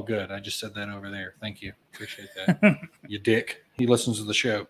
Oh, good. I just said that over there. Thank you. Appreciate that. You dick. He listens to the show.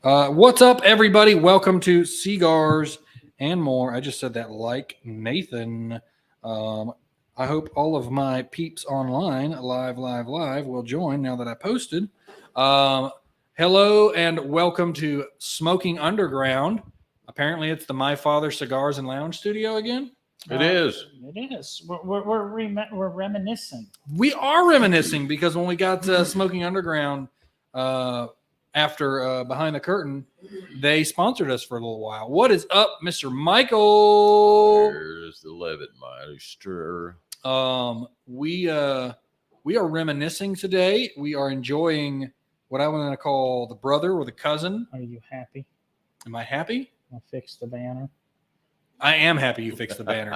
What's up, everybody? Welcome to Cigars and More. I just said that like Nathan. I hope all of my peeps online, live, will join now that I posted. Hello and welcome to Smoking Underground. Apparently, it's the My Father Cigars and Lounge studio again. It is. It is. We're reminiscing. We are reminiscing because when we got Smoking Underground after Behind the Curtain, they sponsored us for a little while. What is up, Mr. Michael? There's the Levitt Meister. We are reminiscing today. We are enjoying what I want to call the brother or the cousin. Are you happy? Am I happy? I fixed the banner. I am happy you fixed the banner.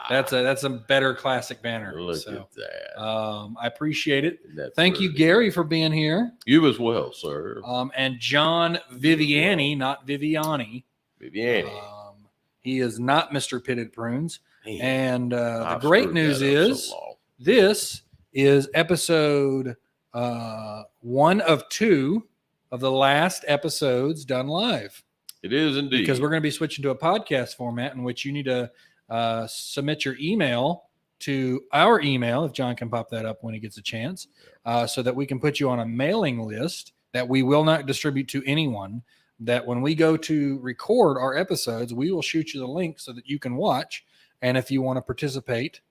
That's a better classic banner. Look at that. I appreciate it. Thank you, Gary, for being here. You as well, sir. And John Viviani, not Viviani. Viviani. He is not Mr. Pitted Prunes. Man, And the I've great screwed news that up is so long. this is episode 1 of 2 of the last episodes done live. It is indeed. Because we're going to be switching to a podcast format in which you need to submit your email to our email, if John can pop that up when he gets a chance, so that we can put you on a mailing list that we will not distribute to anyone, that when we go to record our episodes, we will shoot you the link so that you can watch. And if you want to participate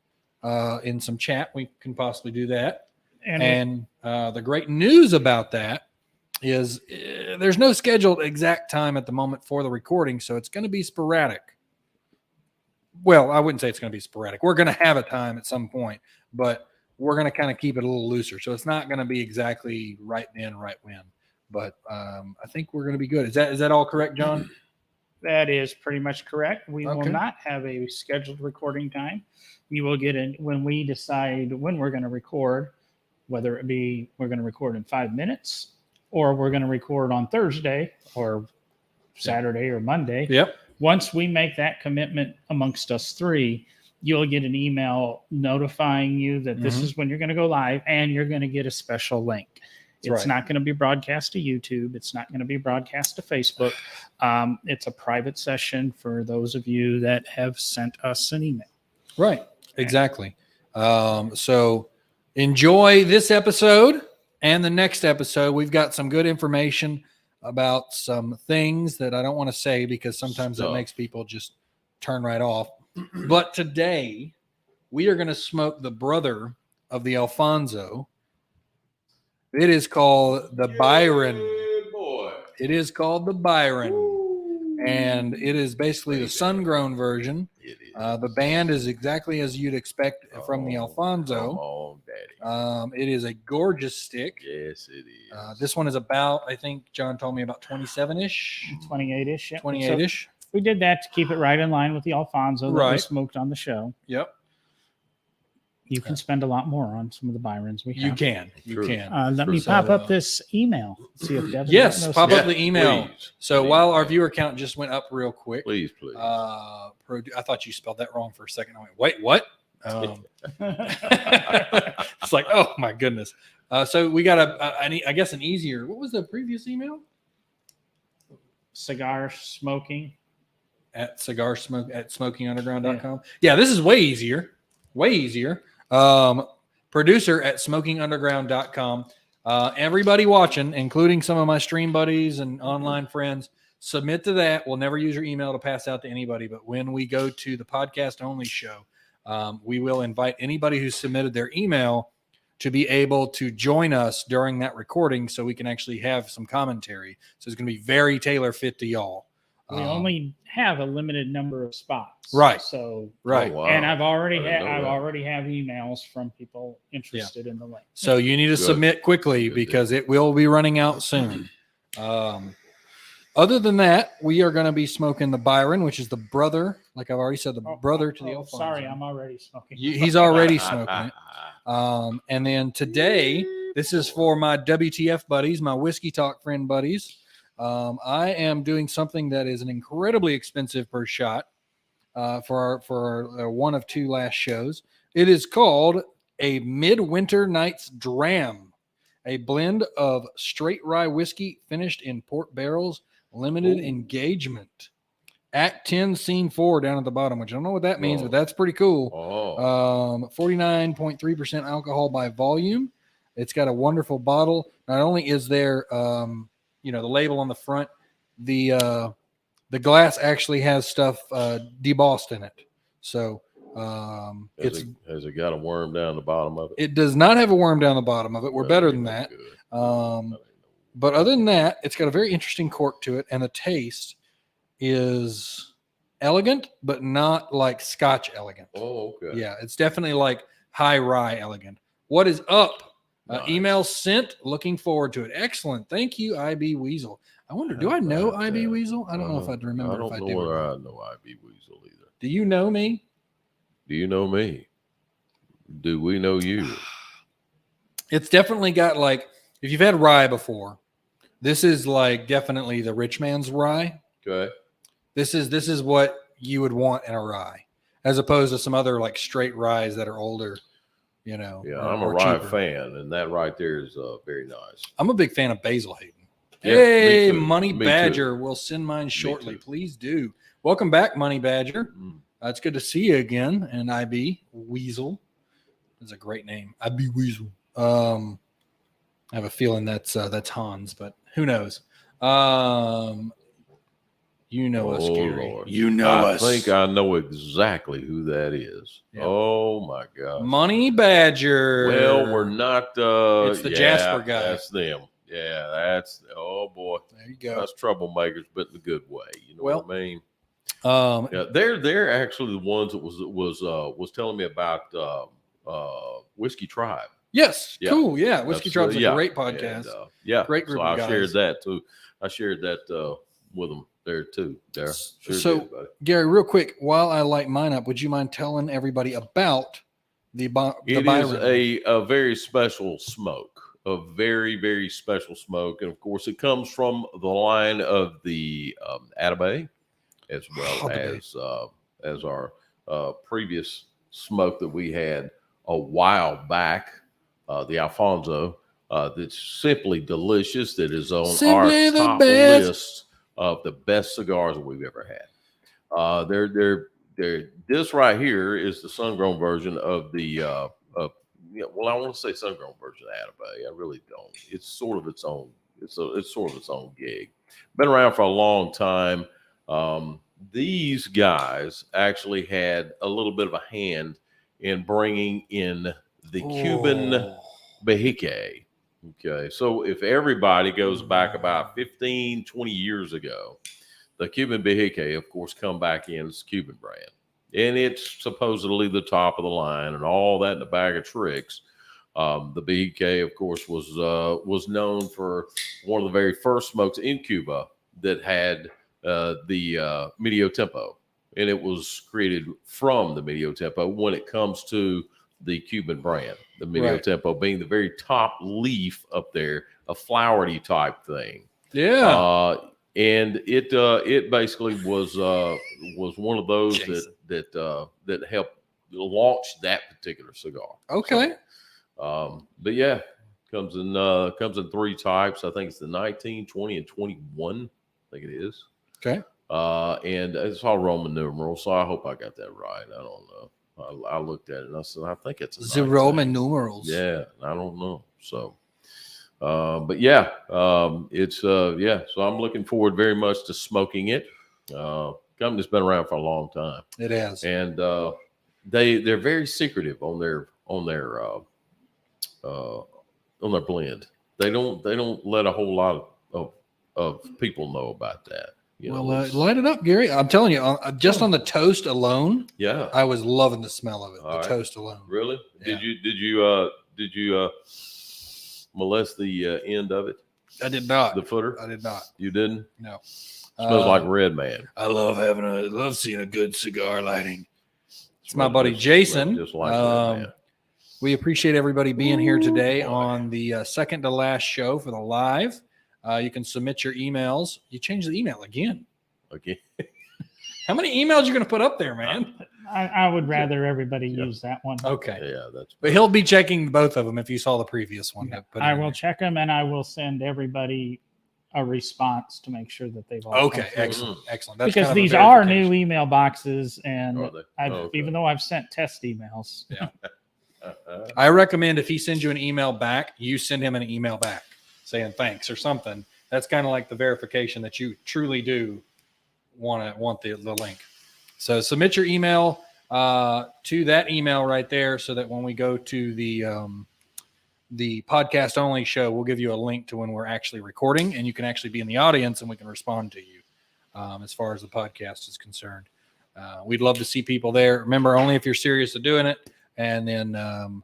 in some chat, we can possibly do that. And the great news about that is there's no scheduled exact time at the moment for the recording, so it's going to be sporadic. Well, I wouldn't say it's going to be sporadic. We're going to have a time at some point, but we're going to kind of keep it a little looser. So it's not going to be exactly right then, right when. But I think we're going to be good. Is that all correct, John? That is pretty much correct. We Okay. will not have a scheduled recording time. You will get in when we decide when we're going to record, whether it be we're going to record in 5 minutes or we're going to record on Thursday or Saturday or Monday. Yep. Once we make that commitment amongst us three, you'll get an email notifying you that this is when you're going to go live, and you're going to get a special link. It's not going to be broadcast to YouTube. It's not going to be broadcast to Facebook. It's a private session for those of you that have sent us an email. Right. Exactly. So enjoy this episode and the next episode. We've got some good information about some things that I don't want to say because sometimes that makes people just turn right off. But today we are going to smoke the brother of the Alfonso. It is called the Byron. Boy. It is called the Byron. And it is basically the sun-grown version. It is. The band is exactly as you'd expect from the Alfonso. Come on, Daddy. It is a gorgeous stick. Yes, it is. This one is about, I think John told me, about 27-ish. 28-ish. Yep. 28-ish. So we did that to keep it right in line with the Alfonso that we Right. smoked on the show. Yep. You can spend a lot more on some of the Byrons we have. You can. You True. can. Let me So, pop up this email. See if Devin Yes, knows pop some- up the email. Please. So Please. while our viewer count just went up real quick, Please. I thought you spelled that wrong for a second. I went, wait, what? It's like, oh my goodness. So we got I guess an easier. What was the previous email? Cigar smoking. At smokingunderground.com. Yeah, this is way easier. Way easier. Producer at smokingunderground.com. Everybody watching, including some of my stream buddies and online friends, submit to that. We'll never use your email to pass out to anybody, but when we go to the podcast only show, we will invite anybody who submitted their email to be able to join us during that recording so we can actually have some commentary. So it's going to be very tailor fit to y'all. We only have a limited number of spots. Right. So Right. Oh, wow. and I've already I didn't know that. already have emails from people interested in the link. So you need to Good. submit quickly Good because it will be running out soon. Other than that, we are going to be smoking the Byron, which is the brother, like I've already said, the brother to the Alfonso. Sorry, I'm already smoking. He's already smoking it. And then today, this is for my WTF buddies, my Whiskey Talk friend buddies. I am doing something that is an incredibly expensive per shot for our one of two last shows. It is called a Midwinter Nights Dram, a blend of straight rye whiskey finished in port barrels, limited engagement. Act 10, Scene 4 down at the bottom, which I don't know what that means, but that's pretty cool. 49.3% alcohol by volume. It's got a wonderful bottle. Not only is there, the label on the front, the glass actually has stuff debossed in it. So has it got a worm down the bottom of it? It does not have a worm down the bottom of it. We're better than that. But other than that, it's got a very interesting cork to it, and the taste is elegant, but not like Scotch elegant. Oh, okay. Yeah, it's definitely like high rye elegant. What is up? Nice. Email sent. Looking forward to it. Excellent. Thank you, IB Weasel. I wonder, do I know IB Weasel? I don't know if I'd remember if I do. I don't know whether I know IB Weasel either. Do you know me? Do you know me? Do we know you? It's definitely got like, if you've had rye before, this is like definitely the rich man's rye. Okay. This is what you would want in a rye, as opposed to some other like straight ryes that are older, Yeah, I'm a rye fan, and that right there is very nice. I'm a big fan of Basil Hayden. Yeah, hey, me too. Money Me Badger too. will send mine shortly. Please do. Welcome back, Money Badger. It's good to see you again. And IB Weasel is a great name. IB Weasel. I have a feeling that's Hans, but who knows? You know us, Gary. Lord. You know us. I think I know exactly who that is. Yep. Oh my God. Money Badger. Well, we're not. It's the Jasper guy. That's them. Yeah, that's. Oh boy. There you go. That's troublemakers, but in a good way. You know what I mean? Yeah, they're actually the ones that was telling me about Whiskey Tribe. Yes. Yeah. Cool. Yeah. Whiskey Tribe's a great podcast. And, great group of guys. I shared that too. I shared that with them there too. There. Sure so, did, Gary, real quick, while I light mine up, would you mind telling everybody about the It is a very special smoke, a very, very special smoke. And of course, it comes from the line of the Atabey, as well as our previous smoke that we had a while back, the Alfonso. That's simply delicious. That is on our top list of the best cigars that we've ever had. This right here is the sun-grown version of the. Well, I want to say sun-grown version of Atabey. I really don't. It's sort of its own. It's sort of its own gig. Been around for a long time. These guys actually had a little bit of a hand in bringing in the Cuban Behique. Okay, so if everybody goes back about 15, 20 years ago, the Cuban Behique, of course, come back in as Cuban brand. And it's supposedly the top of the line and all that in a bag of tricks. The Behique, of course, was known for one of the very first smokes in Cuba that had the Medio Tempo. And it was created from the Medio Tempo when it comes to the Cuban brand, the Medio Tempo being the very top leaf up there, a flowery type thing. Yeah. And it basically was one of those that helped launch that particular cigar. Okay. So, but yeah, comes in three types. I think it's the 19, 20, and 21. I think it is. Okay. And it's all Roman numerals, so I hope I got that right. I don't know. I looked at it and I said, I think it's the Roman numerals. Yeah, I don't know. So, but yeah, it's So I'm looking forward very much to smoking it. Company's been around for a long time. It has, and they're very secretive on their blend. They don't let a whole lot of people know about that. Light it up, Gary. I'm telling you, just on the toast alone. Yeah, I was loving the smell of it. Toast alone. Really? Yeah. Did you molest the end of it? I did not. The footer? I did not. You didn't? No. Smells like Red Man. I love seeing a good cigar lighting. It's my buddy Jason. Just like Red Man. We appreciate everybody being here today on the second to last show for the live. You can submit your emails. You changed the email again. Okay. How many emails are you going to put up there, man? I would rather everybody use that one. Okay. Yeah, that's. But he'll be checking both of them if you saw the previous one. I will check them, and I will send everybody a response to make sure that they've all come Okay, through. excellent. That's Because kind of a these are verification. new email boxes, and Are they? even though I've sent test emails. Yeah. I recommend if he sends you an email back, you send him an email back saying thanks or something. That's kind of like the verification that you truly do want the link. So submit your email to that email right there, so that when we go to the podcast only show, we'll give you a link to when we're actually recording, and you can actually be in the audience and we can respond to you as far as the podcast is concerned. We'd love to see people there. Remember, only if you're serious of doing it, and then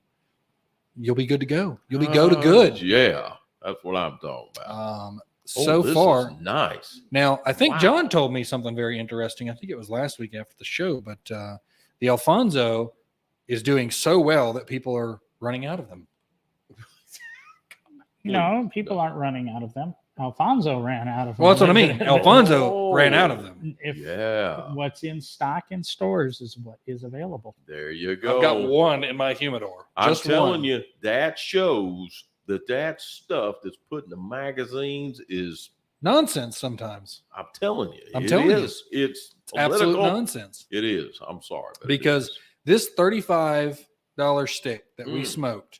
you'll be good to go. You'll be go to good. Yeah, that's what I'm talking about. So this far, is nice. Now, I think Wow. John told me something very interesting. I think it was last week after the show, but the Alfonso is doing so well that people are running out of them. No, people aren't running out of them. Alfonso ran out of them. Well, that's what I mean. Alfonso Oh. ran out of them. Yeah, What's in stock in stores is what is available. there you go. I've got one in my humidor. I'm Just telling one. you, that shows that stuff that's put in the magazines is. Nonsense sometimes. I'm telling you, I'm telling you. It's It's absolute political. nonsense. It is. I'm sorry, but it Because is. this $35 stick that we smoked,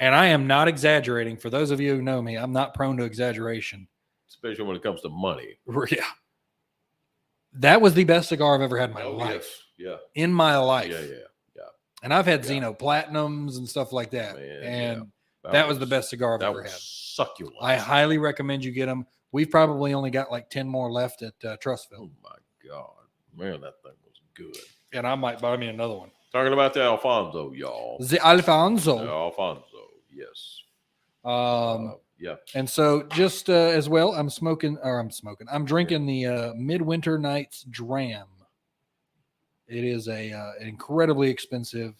and I am not exaggerating. For those of you who know me, I'm not prone to exaggeration. especially when it comes to money. Yeah. That was the best cigar I've ever had in my Oh, life. yes. In my life. Yeah. And I've had Yeah. Xeno Platinums and stuff like that. Man, and that was the best cigar I've That ever was had. succulent. I highly recommend you get them. We've probably only got like 10 more left at Trustville. Oh my God, man, that thing was good. And I might buy me another one. Talking about the Alfonso, y'all. The Alfonso. The Alfonso, yes. Yeah. And so just as well, I'm drinking the Midwinter Nights Dram. It is a incredibly expensive.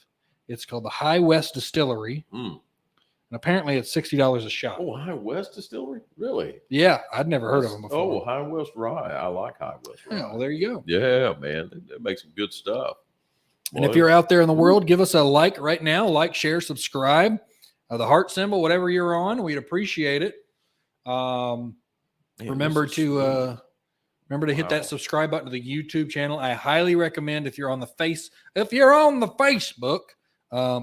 It's called the High West Distillery. Mm. And apparently it's $60 a shot. Oh, High West Distillery, really? Yeah, I'd never heard of them before. Oh, High West Rye. I like High West Rye. Yeah, well, there you go. Yeah, man, they make some good stuff. And if you're out there in the world, give us a like right now. Like, share, subscribe. The heart symbol, whatever you're on, we'd appreciate it. Remember to hit that subscribe button to the YouTube channel. I highly recommend if you're on the Facebook,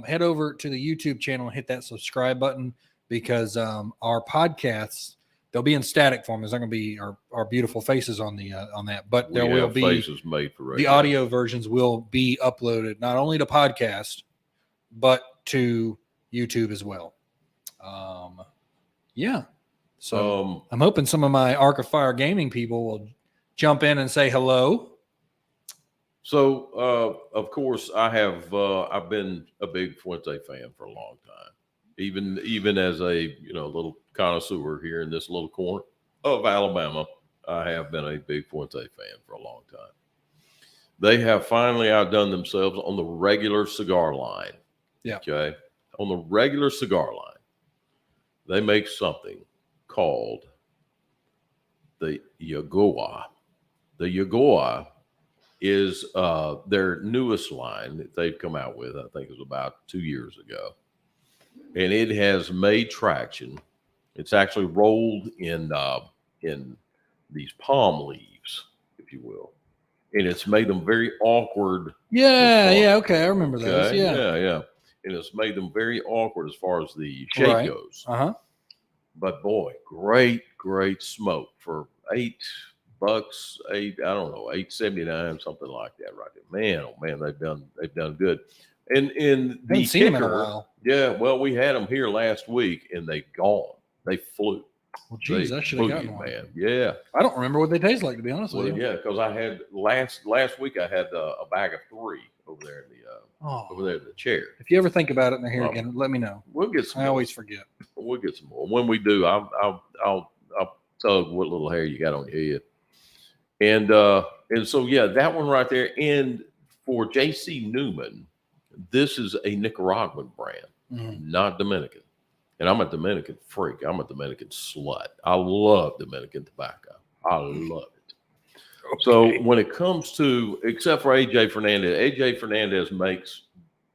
head over to the YouTube channel and hit that subscribe button, because our podcasts, they'll be in static form. There's not going to be our beautiful faces on that, but there will be faces made for the audio versions will be uploaded not only to podcast but to YouTube as well. Yeah. So I'm hoping some of my Arc of Fire gaming people will jump in and say hello. So, of course, I've been a big Fuente fan for a long time, even as a little connoisseur here in this little corner of Alabama. I have been a big Fuente fan for a long time. They have finally outdone themselves on the regular cigar line. Yeah. Okay. On the regular cigar line, they make something called the Yagoa. The Yagoa is their newest line that they've come out with. I think it was about 2 years ago, and it has made traction. It's actually rolled in these palm leaves, if you will, and it's made them very awkward. Yeah, okay, I remember those. Okay? Yeah, and it's made them very awkward as far as the shape goes. But boy, great smoke for $8. $8.79, something like that, right there. Man, oh man, they've done good. And in the seen them in a while. Yeah, well, we had them here last week, and they gone. They flew. Well, geez, I should have gotten one. Man. Yeah, I don't remember what they taste like, to be honest with you. yeah, because I had last week I had a bag of 3 over there in the chair. If you ever think about it and they're here again, let me know. We'll get some. I always forget. We'll get some more. When we do, I'll tug what little hair you got on your head. And so yeah, that one right there. And for JC Newman, this is a Nicaraguan brand, not Dominican. And I'm a Dominican freak. I'm a Dominican slut. I love Dominican tobacco. I love it. So when it comes to, except for AJ Fernandez makes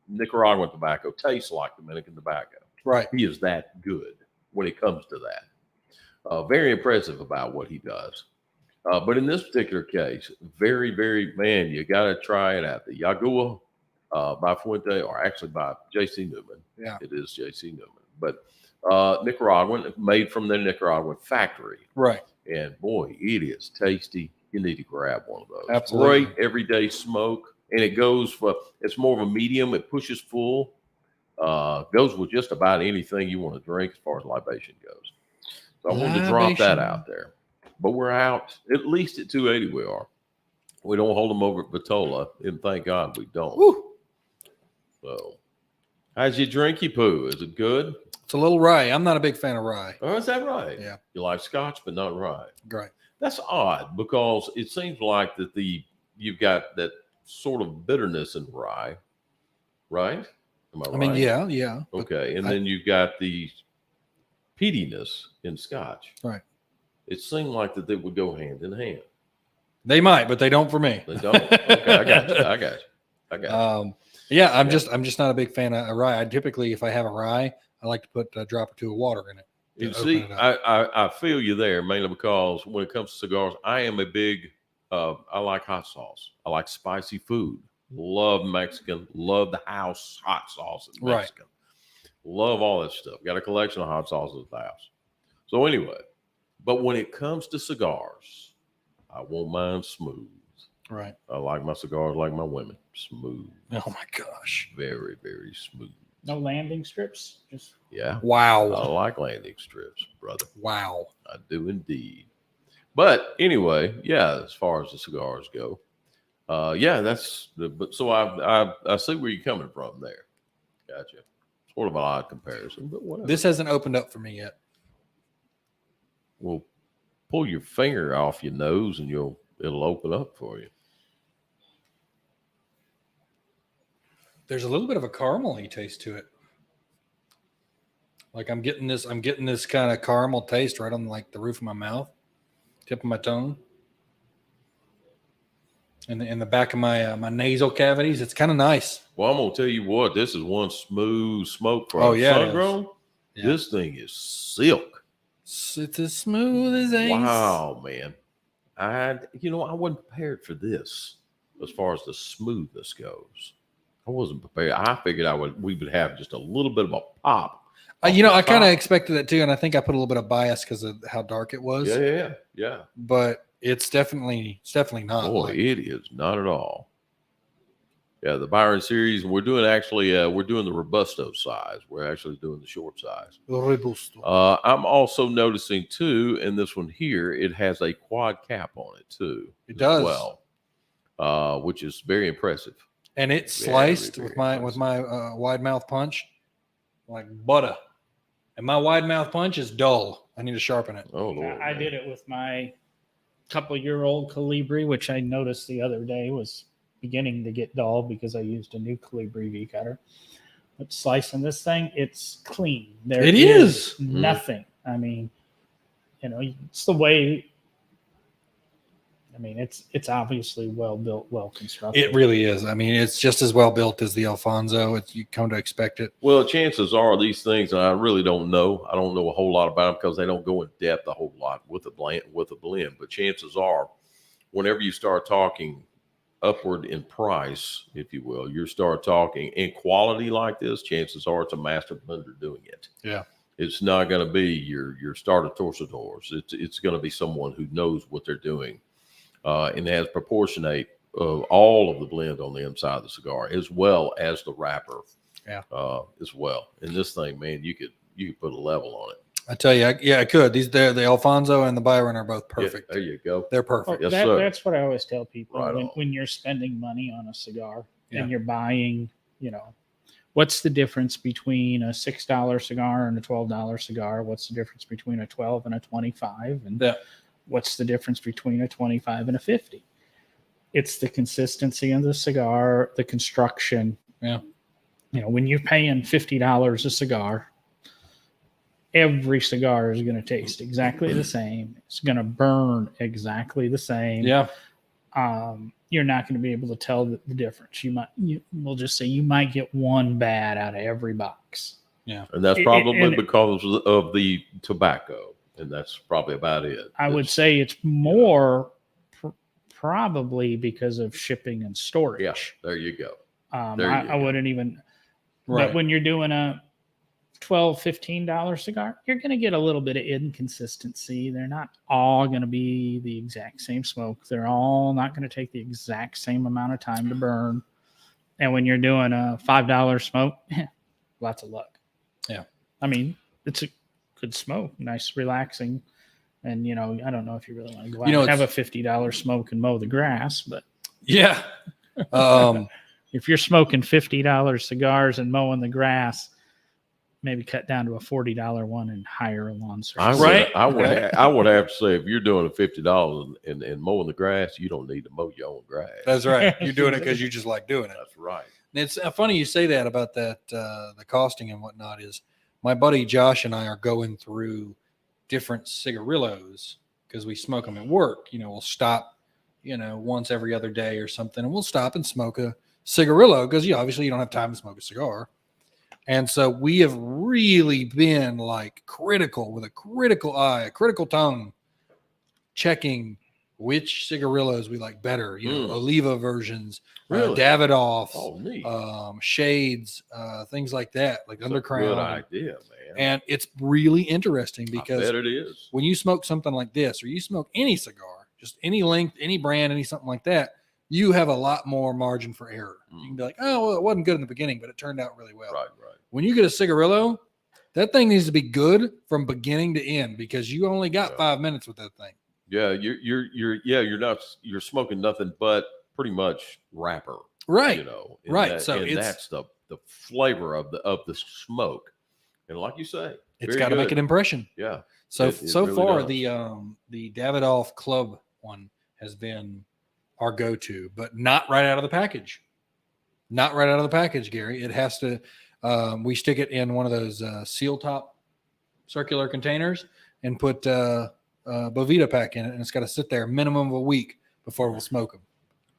Nicaraguan tobacco taste like Dominican tobacco. Right. He is that good when it comes to that. Very impressive about what he does. But in this particular case, very, very, man, you got to try it out. The Yagua by Fuente, or actually by J.C. Newman. Yeah. It is J.C. Newman. But Nicaraguan, made from the Nicaraguan factory. Right. And boy, it is tasty. You need to grab one of those. Absolutely. Great everyday smoke. And it goes for, it's more of a medium. It pushes full. Goes with just about anything you want to drink as far as libation goes. So I wanted to drop that out there. But we're out, at least at 280 we are. We don't hold them over at Vitola, and thank God we don't. Woo. So, how's your drinky poo? Is it good? It's a little rye. I'm not a big fan of rye. Oh, is that right? Yeah. You like scotch, but not rye. Right. That's odd because it seems like that you've got that sort of bitterness in rye, right? Am I right? I mean, yeah. Okay, and then you've got the peatiness in scotch. Right. It seemed like that they would go hand in hand. They might, but they don't for me. They don't. Okay, I got you. Yeah, I'm just not a big fan of rye. I typically, if I have a rye, I like to put a drop or two of water in it. You see, I feel you there, mainly because when it comes to cigars, I am a big, I like hot sauce. I like spicy food. Love Mexican. Love the house hot sauce in Mexican. Right. Love all that stuff. Got a collection of hot sauces at the house. So anyway, but when it comes to cigars, I want mine smooth. Right. I like my cigars like my women. Smooth. Oh my gosh. Very, very smooth. No landing strips? Just yeah. Wow. I like landing strips, brother. Wow. I do indeed. But anyway, yeah, as far as the cigars go, that's the, but so I see where you're coming from there. Gotcha. Sort of an odd comparison, but whatever. This hasn't opened up for me yet. Well, pull your finger off your nose and it'll open up for you. There's a little bit of a caramely taste to it. Like I'm getting this kind of caramel taste right on like the roof of my mouth, tip of my tongue, and in the back of my my nasal cavities. It's kind of nice. Well, I'm gonna tell you what, this is one smooth smoke for sun-grown. Yeah. This thing is silk. It's as smooth as ice. Wow, man. I wasn't prepared for this as far as the smoothness goes. I wasn't prepared. I figured we would have just a little bit of a pop. I kind of expected it too, and I think I put a little bit of bias because of how dark it was. Yeah. But it's definitely not. Boy, it is not at all. Yeah, the Byron series, we're doing the Robusto size. We're actually doing the short size. Robusto. I'm also noticing too, in this one here, it has a quad cap on it too. It does. Well, which is very impressive. And it's sliced with my wide mouth punch like butter. And my wide mouth punch is dull. I need to sharpen it. Oh, Lord, I did it with my couple-year-old Colibri, which I noticed the other day was beginning to get dull because I used a new Colibri V cutter. But slicing this thing, it's clean. It is nothing. I mean, it's the way. I mean, it's obviously well built, well constructed. It really is. I mean, it's just as well built as the Alfonso. You come to expect it. Well, chances are these things, and I really don't know. I don't know a whole lot about them because they don't go in depth a whole lot with a blend. But chances are, whenever you start talking upward in price, if you will, you start talking in quality like this, chances are it's a master blender doing it. Yeah. It's not going to be your starter torcedores. It's going to be someone who knows what they're doing. And has proportionate all of the blend on the inside of the cigar, as well as the wrapper, as well. And this thing, man, you could put a level on it. I tell you, I could. The Alfonso and the Byron are both perfect. Yeah, there you go. They're perfect. Yes, sir. That's what I always tell people when you're spending money on a cigar and you're buying, what's the difference between a $6 cigar and a $12 cigar? What's the difference between a 12 and a 25? And what's the difference between a 25 and a 50? It's the consistency of the cigar, the construction. Yeah. When you're paying $50 a cigar, every cigar is going to taste exactly the same. It's going to burn exactly the same. Yeah. you're not going to be able to tell the difference. We'll just say you might get one bad out of every box. Yeah. And that's probably because of the tobacco. And that's probably about it. I would say it's more probably because of shipping and storage. Yeah, there you go. I wouldn't even. Right. But when you're doing a $12, $15 cigar, you're going to get a little bit of inconsistency. They're not all going to be the exact same smoke. They're all not going to take the exact same amount of time to burn. And when you're doing a $5 smoke, lots of luck. Yeah. I mean, it's a good smoke, nice, relaxing. And, I don't know if you really want to go out and have a $50 smoke and mow the grass, but yeah. If you're smoking $50 cigars and mowing the grass, maybe cut down to a $40 one and hire a lawn service. I would have to say, if you're doing a $50 and mowing the grass, you don't need to mow your own grass. That's right. You're doing it because you just like doing it. That's right. And it's funny you say that about that, the costing and whatnot. Is my buddy Josh and I are going through different cigarillos because we smoke them at work. We'll stop, once every other day or something, and we'll stop and smoke a cigarillo because obviously you don't have time to smoke a cigar. And so we have really been like critical, with a critical eye, a critical tongue, checking which cigarillos we like better. Oliva versions, really? Davidoff, shades, things like that, like That's Undercrown. a good idea, man. And it's really interesting because I bet it is. when you smoke something like this, or you smoke any cigar, just any length, any brand, any something like that, you have a lot more margin for error. You can be like, oh, well, it wasn't good in the beginning, but it turned out really well. Right. When you get a cigarillo, that thing needs to be good from beginning to end because you only got 5 minutes with that thing. Yeah, you're smoking nothing but pretty much wrapper. Right. Right. So that's the flavor of the smoke. And like you say, it's got to make an impression. Yeah. So it really far, does. the Davidoff Club one has been our go-to, but not right out of the package. Not right out of the package, Gary. It has to. We stick it in one of those seal top circular containers and put Bovita pack in it, and it's got to sit there a minimum of a week before we'll smoke them.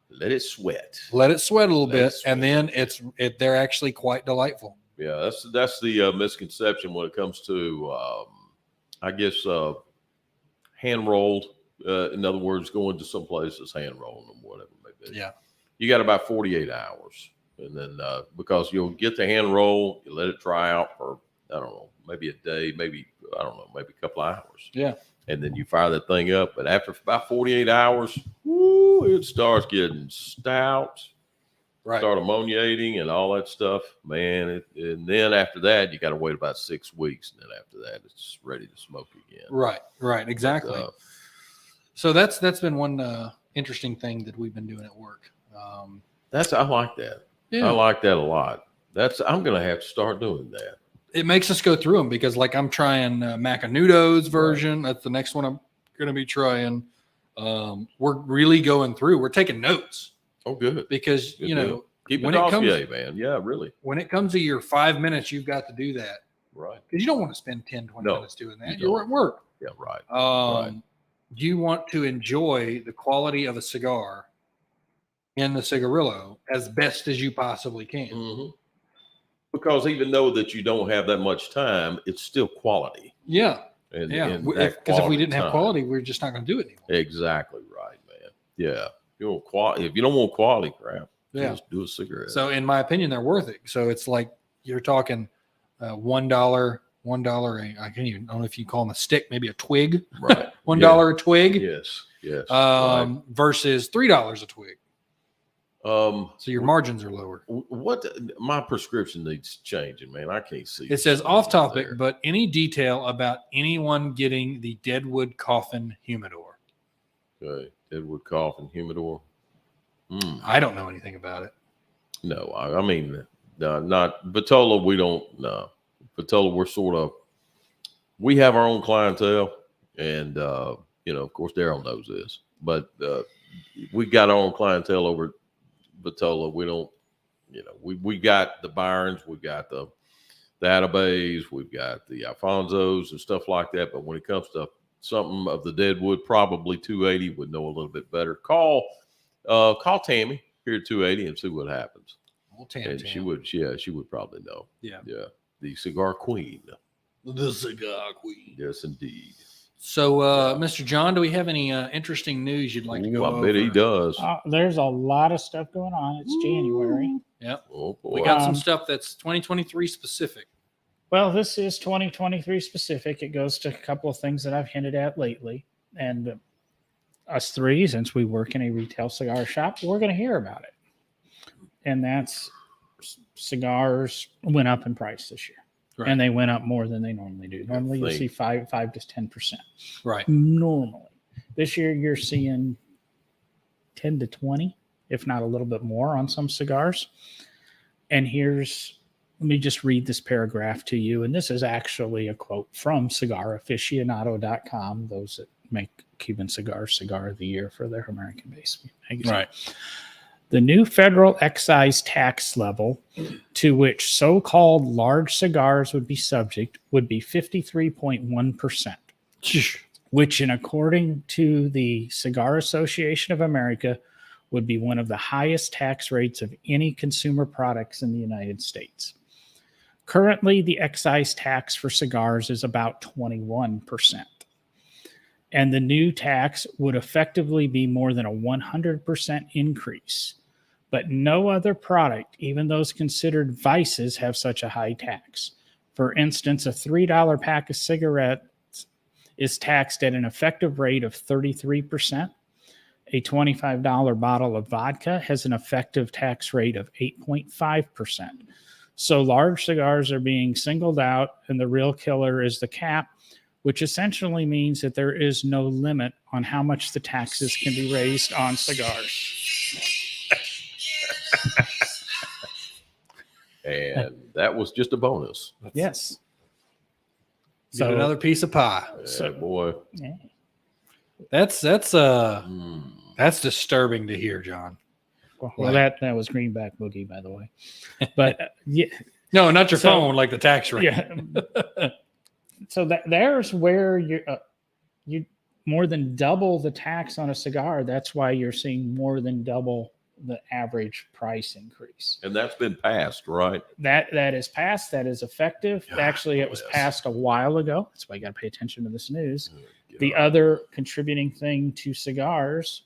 Let it sweat. Let it sweat a little bit, and then they're actually quite delightful. Yeah, that's the misconception when it comes to, I guess, hand rolled. In other words, going to some places, hand rolling them, whatever it may be. Yeah, you got about 48 hours, and then because you'll get the hand roll, you let it dry out for maybe a day, maybe a couple of hours. Yeah, and then you fire that thing up. But after about 48 hours, it starts getting stout. Right. Start ammoniating and all that stuff, man. And then after that, you got to wait about 6 weeks. And then after that, it's ready to smoke again. Right. Exactly. So that's been one interesting thing that we've been doing at work. I like that. Yeah. I like that a lot. I'm going to have to start doing that. It makes us go through them because like I'm trying Macanudo's version. Right. That's the next one I'm going to be trying. We're really going through. We're taking notes. Oh, good. Because, keep it dossier, man. Yeah, really. When it comes to your 5 minutes, you've got to do that. Right. Because you don't want to spend 10, 20 minutes doing that. You're at work. Yeah, right. Right. You want to enjoy the quality of a cigar in the cigarillo as best as you possibly can. Mm-hmm. Because even though that you don't have that much time, it's still quality. Yeah. Because if we didn't have quality, we're just not going to do it anymore. Exactly right, man. Yeah. If you don't want quality crap, just do a cigarette. So in my opinion, they're worth it. So it's like you're talking $1. I can't even, I don't know if you call them a stick, maybe a twig. Right. $1 a twig. Yes. Right. Versus $3 a twig. So your margins are lower. My prescription needs changing, man. I can't see. It says off topic, but any detail about anyone getting the Deadwood Coffin Humidor? Okay, Deadwood Coffin Humidor. I don't know anything about it. No, I mean, not Vitola. We don't know. Vitola, we have our own clientele, and of course, Daryl knows this, but we got our own clientele over at Vitola. We don't, we got the Byrons, we got the Atabays, we've got the Alfonsos and stuff like that. But when it comes to something of the Deadwood, probably 280 would know a little bit better. Call Call Tammy here at 280 and see what happens. Old Tam And Tam. she would probably know. Yeah. The cigar queen. The cigar queen. Yes, indeed. So, Mr. John, do we have any interesting news you'd like to go I over? bet he does. There's a lot of stuff going on. It's January. Yep. Oh, boy. We got some stuff that's 2023 specific. Well, this is 2023 specific. It goes to a couple of things that I've hinted at lately. And us three, since we work in a retail cigar shop, we're going to hear about it. And that's cigars went up in price this year. Right. And they went up more than they normally do. Normally you see 5 to 10%. Right. Normally. This year you're seeing 10 to 20, if not a little bit more on some cigars. And let me just read this paragraph to you. And this is actually a quote from CigarAficionado.com, those that make Cuban cigars Cigar of the Year for their American-based magazine. Right. The new federal excise tax level to which so-called large cigars would be subject would be 53.1%, which, according to the Cigar Association of America, would be one of the highest tax rates of any consumer products in the United States. Currently, the excise tax for cigars is about 21%. And the new tax would effectively be more than a 100% increase. But no other product, even those considered vices, have such a high tax. For instance, a $3 pack of cigarettes is taxed at an effective rate of 33%. A $25 bottle of vodka has an effective tax rate of 8.5%. So large cigars are being singled out, and the real killer is the cap, which essentially means that there is no limit on how much the taxes can be raised on cigars. And that was just a bonus. Yes. Get another piece of pie. Yeah, boy. Yeah. That's disturbing to hear, John. Well, that was Greenback Boogie, by the way. But yeah, no, not your phone, like the tax rate. Yeah. So there's where you more than double the tax on a cigar. That's why you're seeing more than double the average price increase. And that's been passed, right? That is passed. That is effective. Actually, it was passed a while ago. That's why you got to pay attention to this news. The other contributing thing to cigars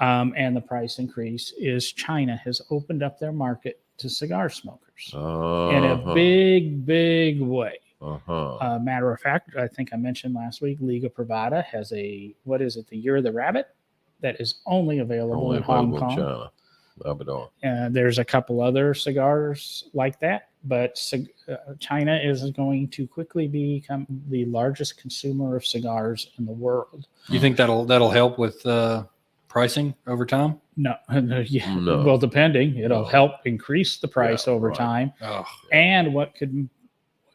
and the price increase is China has opened up their market to cigar smokers in a big, big way. Matter of fact, I think I mentioned last week, Liga Privada has the Year of the Rabbit that is only available in Hong Kong. China. There's a couple other cigars like that, but China is going to quickly become the largest consumer of cigars in the world. You think that'll help with pricing over time? No. Well, depending, it'll help increase the price over time. And what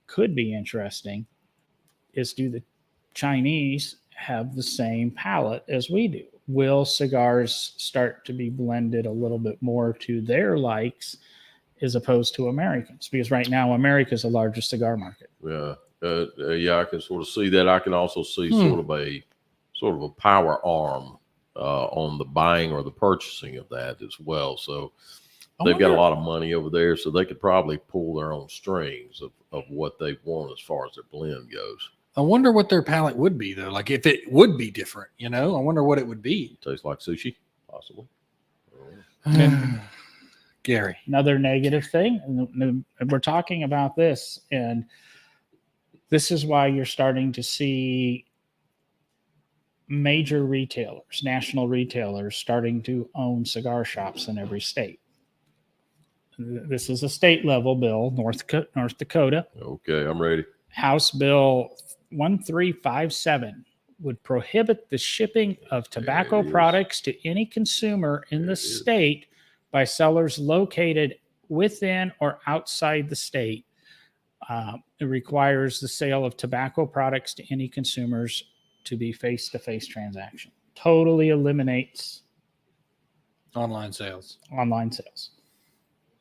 could be interesting is, do the Chinese have the same palate as we do? Will cigars start to be blended a little bit more to their likes as opposed to Americans? Because right now, America is the largest cigar market. Yeah. I can sort of see that. I can also see sort of a power arm on the buying or the purchasing of that as well. So they've got a lot of money over there, so they could probably pull their own strings of what they want as far as their blend goes. I wonder what their palate would be, though. Like, if it would be different, I wonder what it would be. Tastes like sushi, possibly. Gary. Another negative thing, and we're talking about this, and this is why you're starting to see major retailers, national retailers, starting to own cigar shops in every state. This is a state level bill, North Dakota. Okay, I'm ready. House Bill 1357 would prohibit the shipping of tobacco products to any consumer in the state by sellers located within or outside the state. It requires the sale of tobacco products to any consumers to be face-to-face transaction. Totally eliminates online sales.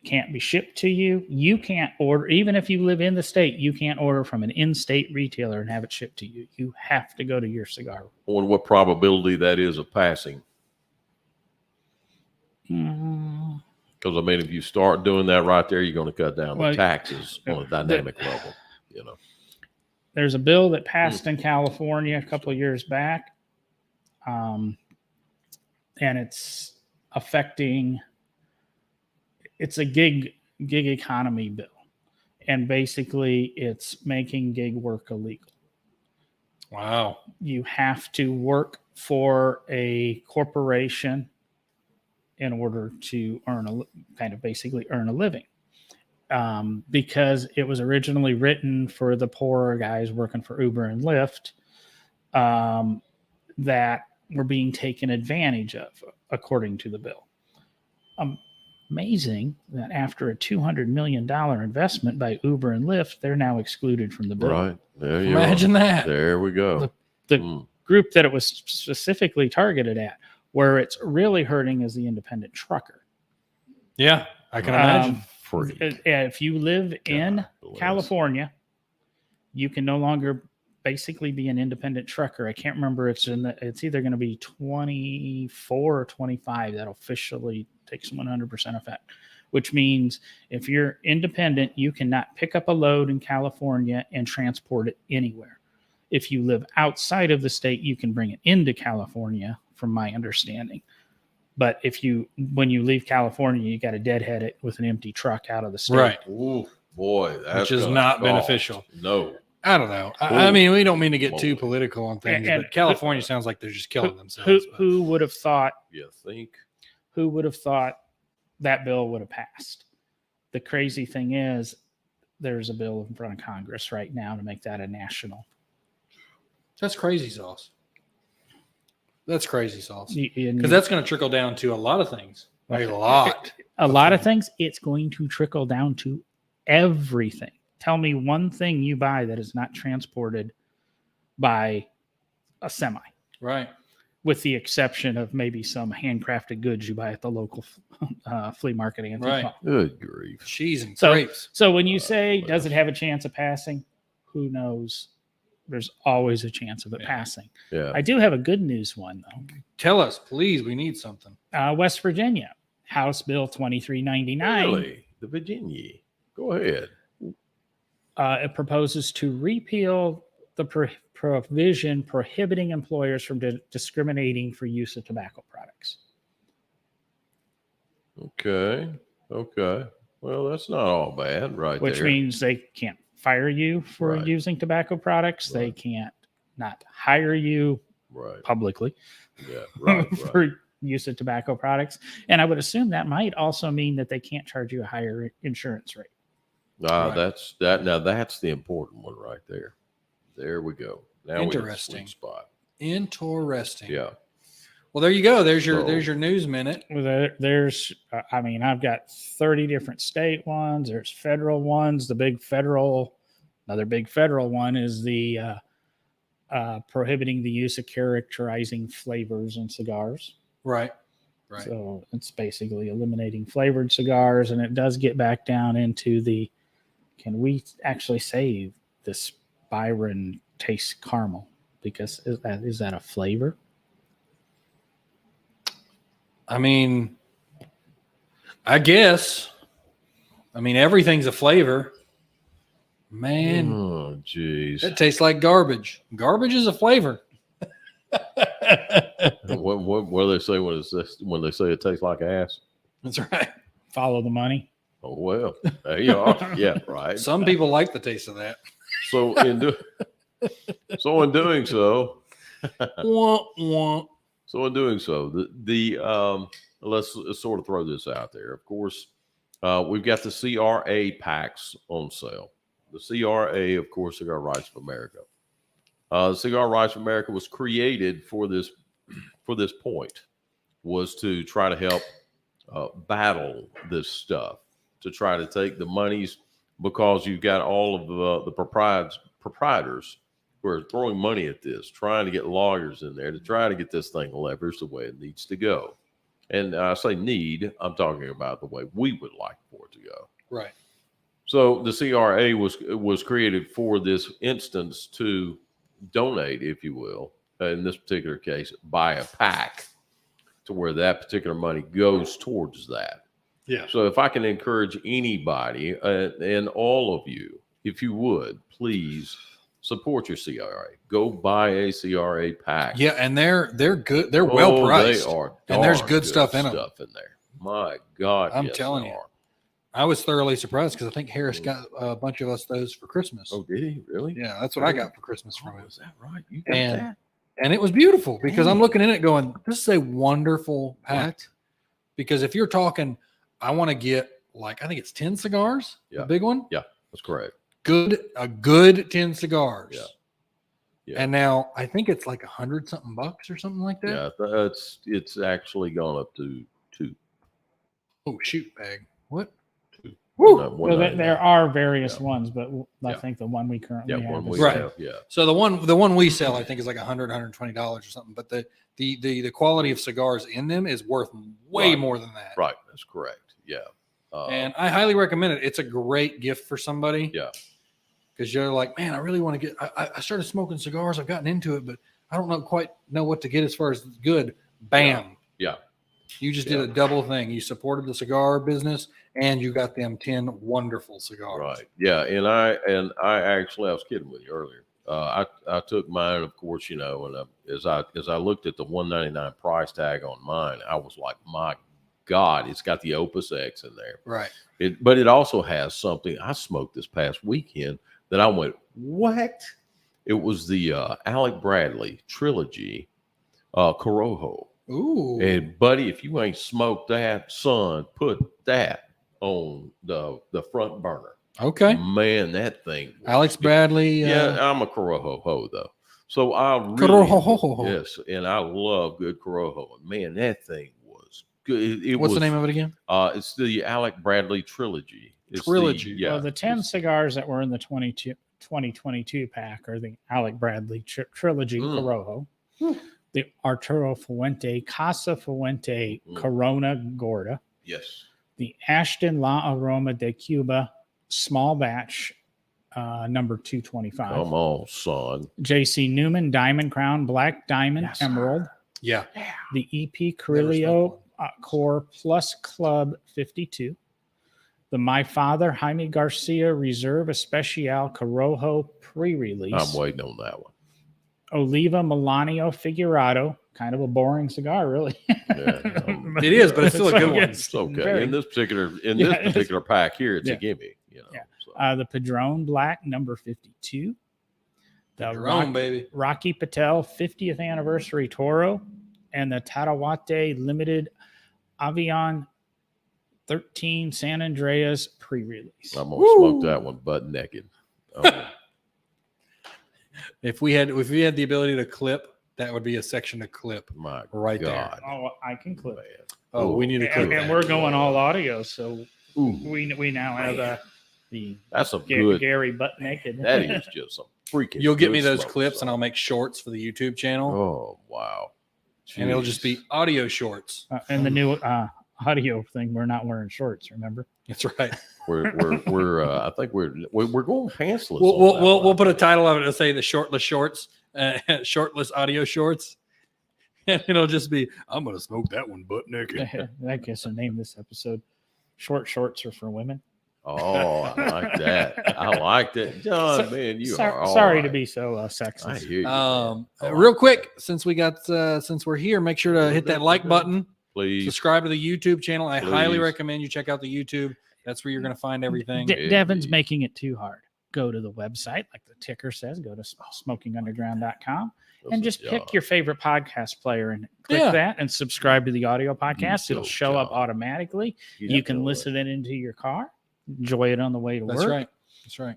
Can't be shipped to you. You can't order, even if you live in the state, you can't order from an in-state retailer and have it shipped to you. You have to go to your cigar. I wonder what probability that is of passing. Because I mean, if you start doing that right there, you're going to cut down the taxes on a dynamic level. You know, there's a bill that passed in California a couple of years back, and it's affecting. It's a gig economy bill, and basically, it's making gig work illegal. Wow! You have to work for a corporation in order to basically earn a living, because it was originally written for the poorer guys working for Uber and Lyft, that were being taken advantage of, according to the bill. Amazing that after a $200 million investment by Uber and Lyft, they're now excluded from the bill. right there. Imagine that. There we go. The group that it was specifically targeted at, where it's really hurting, is the independent trucker. Yeah, I can imagine. If you live in California, you can no longer basically be an independent trucker. I can't remember. It's either going to be 24 or 25 that officially takes 100% effect, which means if you're independent, you cannot pick up a load in California and transport it anywhere. If you live outside of the state, you can bring it into California, from my understanding. But when you leave California, you got to deadhead it with an empty truck out of the state. Right. Ooh, boy, which is not beneficial. No. I don't know. I mean, we don't mean to get too political on things, but California sounds like they're just killing themselves. Who would have thought? You think? Who would have thought that bill would have passed? The crazy thing is, there's a bill in front of Congress right now to make that a national. That's crazy sauce. That's crazy sauce. Because that's going to trickle down to a lot of things. A lot of things. It's going to trickle down to everything. Tell me one thing you buy that is not transported by a semi. Right. With the exception of maybe some handcrafted goods you buy at the local flea market. Right. Good grief. Cheese and grapes. So when you say, does it have a chance of passing? Who knows? There's always a chance of it passing. Yeah. I do have a good news one, though. Tell us, please. We need something. West Virginia, House Bill 2399. Really? The Virginia. Go ahead. It proposes to repeal the provision prohibiting employers from discriminating for use of tobacco products. Okay. Well, that's not all bad, right? Which means they can't fire you for using tobacco products. Right. They can't not hire you publicly for use of tobacco products. And I would assume that might also mean that they can't charge you a higher insurance rate. That's the important one right there. There we go. Now interesting spot. Interesting. Yeah. Well, there you go. There's your news minute. There's I've got 30 different state ones. There's federal ones. Another big federal one is the prohibiting the use of characterizing flavors in cigars. Right. So it's basically eliminating flavored cigars, and it does get back down into can we actually say this Byron tastes caramel? Because is that a flavor? I mean, I guess. I mean, everything's a flavor. Man. Oh, jeez. That tastes like garbage. Garbage is a flavor. What do they say when they say it tastes like ass? That's right. Follow the money. Oh, well, there you are. Yeah, right. Some people like the taste of that. So in doing so, So in doing so, let's sort of throw this out there. Of course, we've got the CRA packs on sale. The CRA, of course, Cigar Rights of America. The Cigar Rights of America was created for this point, was to try to help battle this stuff, to try to take the monies, because you've got all of the proprietors who are throwing money at this, trying to get lawyers in there to try to get this thing leveraged the way it needs to go. And I say need, I'm talking about the way we would like for it to go. Right. So the CRA was created for this instance to donate, if you will, in this particular case, buy a pack to where that particular money goes towards that. Yeah. So if I can encourage anybody and all of you, if you would, please support your CRA. Go buy a CRA pack. Yeah, and they're good. They're well priced. They are. And there's darn good stuff in them. there. My God, I'm yes, telling they you. are. I was thoroughly surprised because I think Harris got a bunch of us those for Christmas. Oh, did he really? Yeah, that's what I got for Christmas from him. Is that right? You got And that? and it was beautiful because I'm looking in it going, this is a wonderful pack. What? Because if you're talking, I want to get like I think it's 10 cigars, Yeah. the big one. Yeah, that's correct. A good 10 cigars. Yeah. Yeah. And now I think it's like $100 something bucks or something like that. Yeah, it's actually gone up to 2. Oh shoot, bag. What? 2. Woo! No, Well, there are various Yeah. ones, but I Yeah. think the one we currently Yeah, have one is we Right. have. Yeah. So the one we sell, I think, is like $120 or something. But the quality of cigars in them is worth way Right. more than that. Right. That's correct. Yeah. And I highly recommend it. It's a great gift for somebody. Yeah. Because you're like, man, I really want to get. I started smoking cigars. I've gotten into it, but I don't quite know what to get as far as good. Bam. Yeah. You just did a double thing. You supported the cigar business, and you got them 10 wonderful cigars. Right. Yeah. And I actually, I was kidding with you earlier. I took mine, of course, and as I looked at the $199 price tag on mine, I was like, my God, it's got the Opus X in there. Right. But it also has something I smoked this past weekend that I went, what? It was the Alec Bradley trilogy, Corojo. Ooh. And buddy, if you ain't smoked that, son, put that on the front burner. Okay. Man, that thing. Alex Bradley. Yeah, I'm a Corojo ho though. So I really, Corojo. yes, and I love good Corojo. And man, that thing was good. What's the name of it again? It's the Alec Bradley trilogy. It's Trilogy. Yeah. Well, the 10 cigars that were in the 2022 pack are the Alec Bradley trilogy Corojo, the Arturo Fuente, Casa Fuente Corona Gorda, Yes. the Ashton La Aroma de Cuba small batch number 225. Come on, son. JC Newman Diamond Crown Black Diamond Yes, Emerald, Yeah. the EP Carrillo Core Plus Club 52. The My Father Jaime Garcia Reserve Especial Corojo pre-release. I'm waiting on that one. Oliva Melanio Figurado, kind of a boring cigar, really. Yeah, It is, but it's still a good one. It's okay. Very- In this particular pack here, it's a gimme. Yeah. So. The Padron Black number 52. The Jerome, baby. Rocky Patel 50th Anniversary Toro, and the Tarawate Limited Avion 13 San Andreas pre-release. I'm gonna smoke that one butt naked. Oh, If we had the ability to clip, that would be a section to clip my right God. Oh, I can clip. Man. Oh, we need to clip. And we're going all audio, so Ooh, we now have the that's some good. Gary butt naked. That is just some freaking. You'll get good me those smoke, clips, son. and I'll make shorts for the YouTube channel, Oh wow. and it'll just be Jeez. audio shorts. And the new audio thing, we're not wearing shorts, remember? That's right. We're I think we're going pantsless. We'll put a title of it to say the shortless shorts, shortless audio shorts, and it'll just be I'm gonna smoke that one butt naked. I guess I name this episode "Short Shorts Are for Women." Oh, I like that. I like that, John. Man, you are all sorry right. to be so I sexist. hear you. man. I Real like quick, since we're here, make sure to hit that like button. Please. Subscribe to the YouTube channel. I highly Please. recommend you check out the YouTube. That's where you're going to find everything. Devin's making it too hard. Go to the website, like the ticker says. Go to smokingunderground.com and just pick your favorite podcast player and click Yeah. that and subscribe to the audio podcast. It'll go, show up John. automatically. You can listen it into your car, enjoy it on the way to That's work. right. That's right.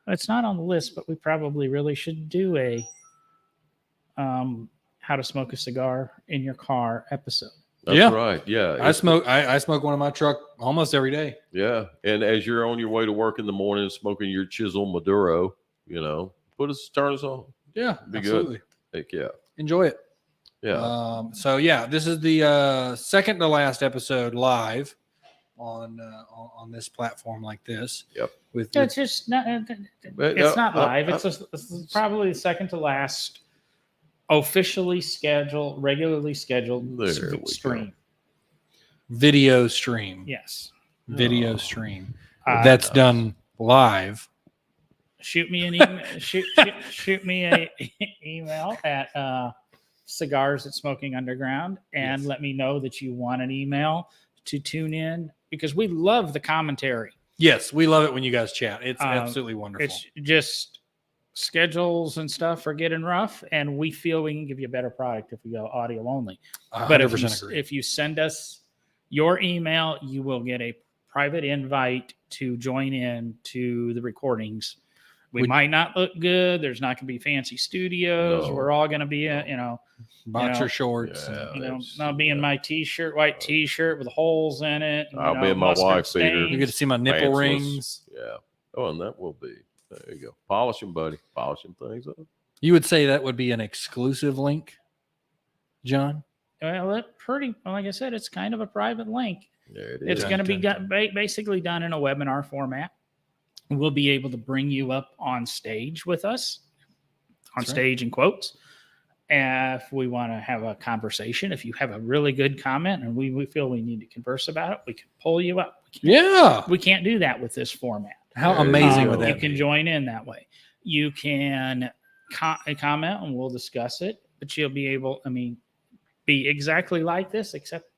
It's not on the list, but we probably really should do a how to smoke a cigar in your car episode. That's Yeah. right. Yeah. I smoke one in my truck almost every day. Yeah. And as you're on your way to work in the morning, smoking your Chisel Maduro, turn us on. Yeah, Be absolutely. good. Heck yeah. Enjoy it. Yeah. So yeah, this is the second to last episode live on this platform like this. Yep. With It's just not. But, It's not live. It's probably the second to last Officially regularly scheduled There we go. stream. Video stream. Yes. Video Oh. stream. That's That's done live. Shoot me an email. shoot me a email at cigars@smokingunderground and let me know that you want an email to tune in, because we love the commentary. Yes, we love it when you guys chat. It's absolutely wonderful. It's just schedules and stuff are getting rough, and we feel we can give you a better product if we go audio only. But 100% agree. if you send us your email, you will get a private invite to join in to the recordings. We might not look good. There's not going to be fancy studios. No. We're all going to be, Boxer shorts. Yeah, I'll be in my t-shirt, white t-shirt with holes in it. And, I'll be in my wife beater. You get to see my nipple Pantsless. rings. Yeah. Oh, and that will be. There you go. Polishing, buddy. Polishing things up. You would say that would be an exclusive link, John? Well, like I said, it's kind of a private link. There it is. It's going to be basically done in a webinar format. We'll be able to bring you up on stage with us, stage in quotes. If we want to have a conversation, if you have a really good comment and we feel we need to converse about it, we can pull you up. We can't do that with this format. How amazing would that You be? can join in that way. You can comment and we'll discuss it, but you'll be able, be exactly like this, except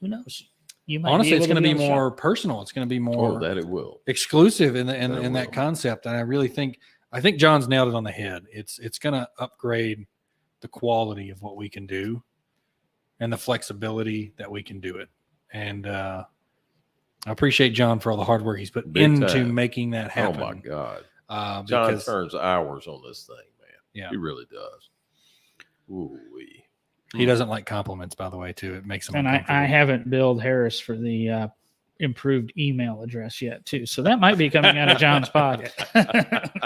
who knows? You might Honestly, it's going to be on more personal. It's going to be more that it will. exclusive in that concept. And I really think John's nailed it on the head. It's going to upgrade the quality of what we can do and the flexibility that we can do it. And I appreciate John for all the hard work he's put into making that happen. Oh my God. John turns hours on this thing, man. Yeah. He really does. Ooh-wee. He doesn't like compliments, by the way, too. It makes him And uncomfortable. I haven't billed Harris for the improved email address yet, too. So that might be coming out of John's pocket.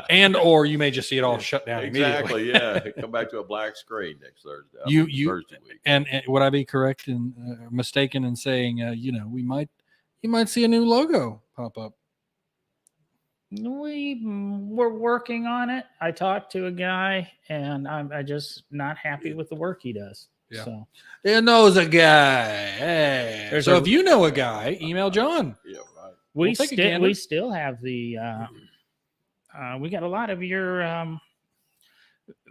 And or you may just see it all shut down Exactly. immediately. Yeah. Come back to a black screen next Thursday. Thursday week. And would I be correct and mistaken in saying, you might see a new logo pop up? We're working on it. I talked to a guy, and I'm just not happy with the work he does. Yeah. So It knows a guy. Hey. So if you know a guy, email John. Yeah, right. we take a gander. we still have the we got a lot of your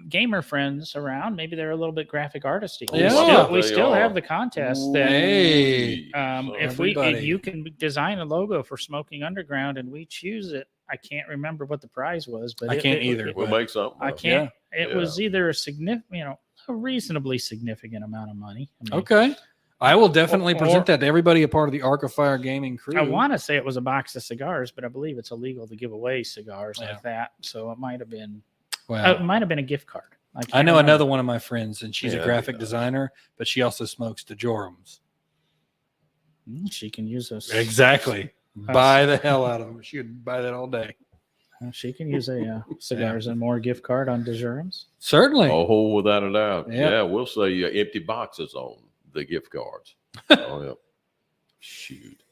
gamer friends around. Maybe they're a little bit graphic artisty. Yeah. We still have the contest that Hey. if you can design a logo for Smoking Underground and we choose it. I can't remember what the prize was, but I can't either. We'll make something. I up. can't. It Yeah. was either a reasonably significant amount of money. Okay. I will definitely Or- present that to everybody a part of the Arc of Fire Gaming crew. I want to say it was a box of cigars, but I believe it's illegal to give away cigars like that. So it might have been. It might have been a gift card. I know another one of my friends, and she's a Yeah, graphic yeah. designer, but she also smokes DeJorums. She can use those. Exactly. Buy the hell out of them. She would buy that all day. She can use a cigars and more gift card on DeJurums. Certainly. Oh, without a doubt. Yeah. Yeah, we'll say empty boxes on the gift cards. Oh, yeah. Shoot.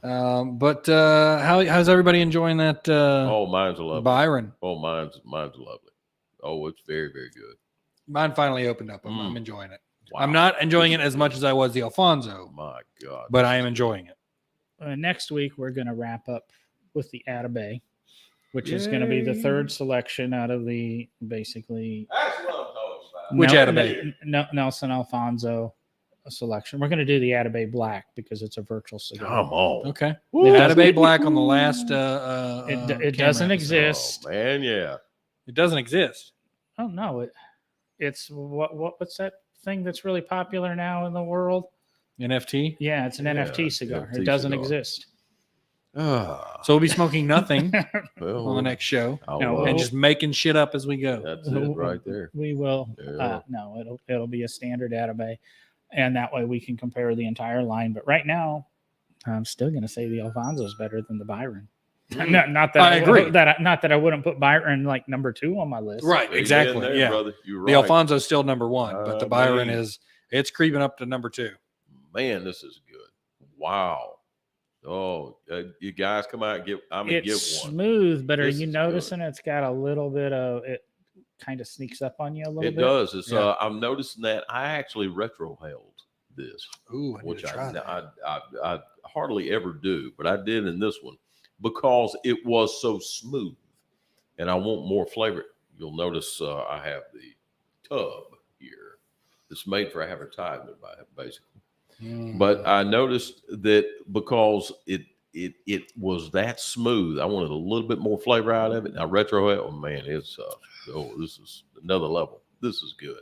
But how's everybody enjoying that? Mine's lovely. Byron. Oh, mine's lovely. Oh, it's very, very good. Mine finally opened up. I'm enjoying it. Wow. I'm not enjoying it as much as I was the Alfonso, My God. but I am enjoying it. Next week, we're going to wrap up with the Atabay, which is going to be the third selection out of the basically That's what I'm talking about. Which Atabay? Nelson Alfonso selection. We're going to do the Atabay Black because it's a virtual cigar. Come on. Okay. It doesn't- Atabay Black on the last. It camera doesn't episode. exist. Oh, man, yeah. It doesn't exist. Oh no, it's what's that thing that's really popular now in the world? NFT. Yeah, it's an Yeah, NFT cigar. NFT It doesn't cigar. exist. So we'll be smoking nothing Well, on the next show No, and just making shit up as we go. that's it right there. We will. Yeah. No, it'll be a standard Atabay, and that way we can compare the entire line. But right now, I'm still going to say the Alfonso is better than the Byron. Not that I agree. Not that I wouldn't put Byron like number 2 on my list. Right. Amen Exactly. there, Yeah. brother. You're The right. Alfonso's still number 1, but the Byron man. it's creeping up to number 2. Man, this is good. Wow. Oh, you guys come out and give. I'm gonna It's give one. smooth, but are This you is noticing it's got a little bit of it? kind of sneaks up on you a little bit. It does. It's Yeah. I'm noticing that I actually retro held this, Ooh, I need which to try that. I hardly ever do, but I did in this one because it was so smooth, and I want more flavor. You'll notice I have the tub here. It's made for advertisement, basically. But I noticed that because it was that smooth, I wanted a little bit more flavor out of it. Now retro, oh man, it's this is another level. This is good.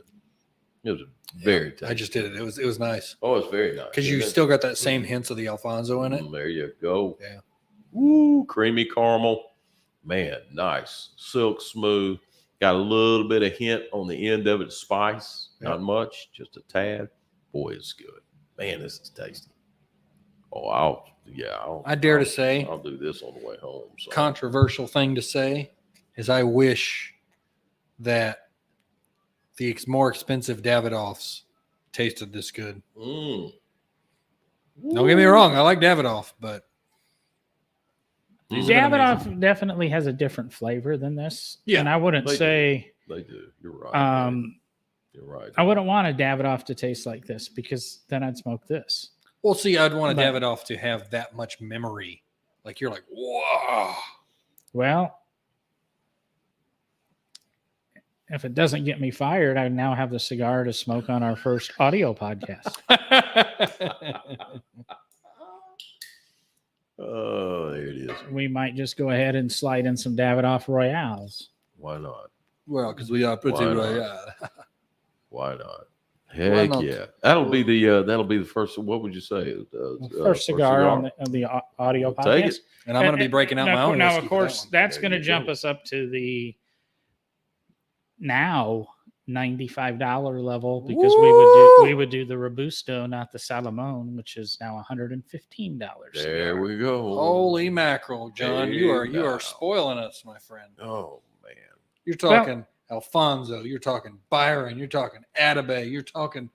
It was very tasty. I just did it. It was nice. Oh, it's very nice. Because you still got that same hints of the Alfonso in it. There you go. Yeah. Woo, creamy caramel. Man, nice. Silk smooth. Got a little bit of hint on the end of it, spice. Not much, just a tad. Boy, it's good. Man, this is tasty. Oh, I dare to say, I'll do this on the way home. So. Controversial thing to say is I wish that the more expensive Davidoffs tasted this good. Don't get me wrong, I like Davidoff, but Davidoff definitely has a different flavor than this. Yeah, and I wouldn't say they do. You're right. You're right. I wouldn't want a Davidoff to taste like this because then I'd smoke this. Well, see, I'd want a Davidoff to have that much memory. Like you're like, whoa. Well, if it doesn't get me fired, I now have the cigar to smoke on our first audio podcast. Oh, there it is. We might just go ahead and slide in some Davidoff Royales. Why not? Well, because we are pretty Royale. Why not? Heck yeah! That'll be the first. What would you say? First cigar on the audio podcast. Take it. And I'm going to be breaking out my own. Now, whiskey of course, that's going to you jump go. us up to the now $95 level because we would do the Robusto, not the Salomon, which is now $115. There we go. Holy mackerel, John! Hey, You are now. spoiling us, my friend. Oh man! You're talking Alfonso. You're talking Byron. You're talking Atabay. You're talking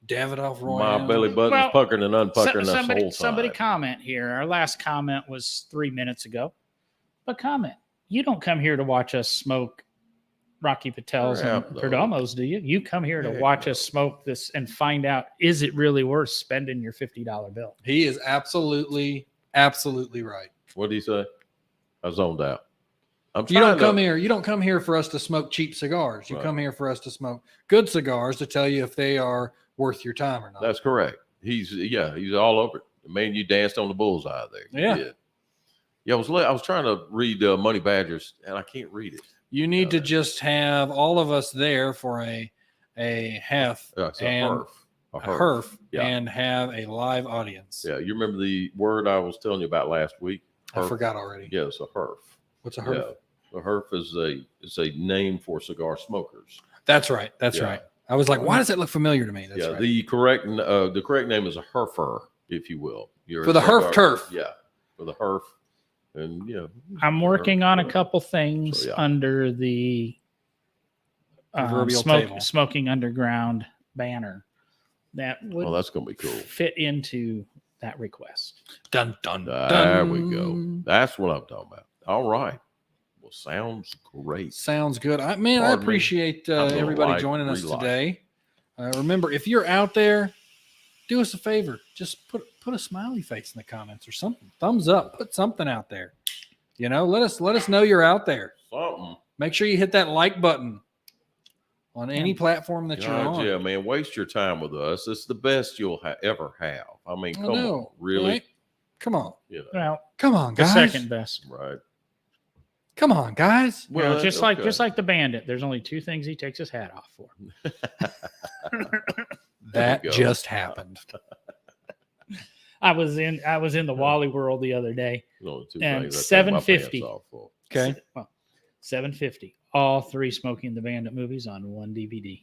Davidoff Royale. My belly button's puckering and unpuckering us the whole time. Somebody comment here. Our last comment was 3 minutes ago. But comment. You don't come here to watch us smoke Rocky Patel's and Perdomos, do you? You come here to watch us smoke this and find out, is it really worth spending your $50 bill? He is absolutely right. What did he say? I zoned out. You don't come here for us to smoke cheap cigars. You come here for us to smoke good cigars to tell you if they are worth your time or not. That's correct. He's all over it. Man, you danced on the bullseye there. You did. Yeah, I was trying to read Money Badgers and I can't read it. You need to just have all of us there for a hef and a herf and have a live audience. Yeah, you remember the word I was telling you about last week? Herf. I forgot already. Yeah, it's a herf. What's a herf? Yeah, a herf is a name for cigar smokers. That's right. That's right. I was like, why does that look familiar to me? That's right. The correct name is a herfer, if you will. For the herf turf. Yeah, for the herf. And I'm working on a couple things under the Smoking Underground banner that would that's gonna be cool. Fit into that request. Dun dun. There we go. That's what I'm talking about. All right. Well, sounds great. Sounds good. I appreciate everybody joining us today. Remember, if you're out there, do us a favor. Just put a smiley face in the comments or something. Thumbs up. Put something out there. Let us know you're out there. Something. Make sure you hit that like button on any platform that you're on. Yeah, man. Waste your time with us. It's the best you'll ever have. I mean, come on. Really? Right? Come on. Well, come on, guys. The second best. Right. Come on, guys. Well, just like the bandit, there's only two things he takes his hat off for. That just happened. I was in the Wally World the other day, and $750. Okay, well, $750. All three Smoking the Bandit movies on one DVD.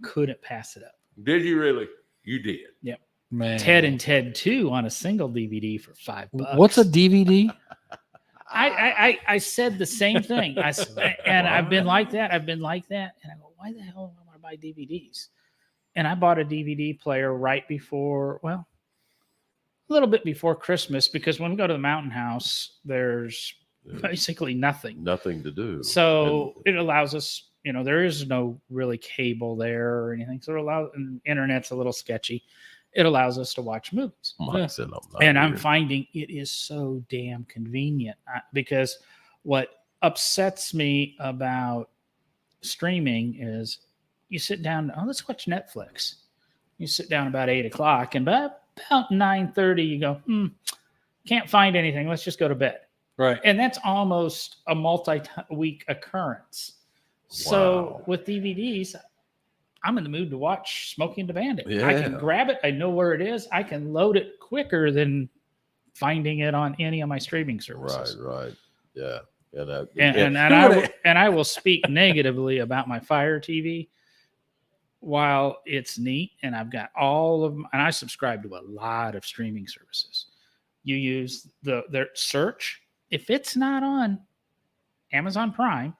Couldn't pass it up. Did you really? You did. Yep. Man. Ted and Ted 2 on a single DVD for $5. What's a DVD? I said the same thing. I've been like that. And I go, why the hell do I want to buy DVDs? And I bought a DVD player right before, a little bit before Christmas, because when we go to the Mountain House, there's basically nothing to do. So it allows us there is no really cable there or anything. So and internet's a little sketchy. It allows us to watch movies. Mike said I'm not And I'm here. finding it is so damn convenient because what upsets me about streaming is you sit down, let's watch Netflix. You sit down about 8:00 and about 9:30 you go, can't find anything. Let's just go to bed. Right. And that's almost a multi-week occurrence. So Wow. with DVDs, I'm in the mood to watch Smokey and the Bandit. Yeah. I can grab it. I know where it is. I can load it quicker than finding it on any of my streaming services. Right. Yeah. And I will speak negatively about my Fire TV. While it's neat, and I've got all of them, and I subscribe to a lot of streaming services. You use their search. If it's not on Amazon Prime,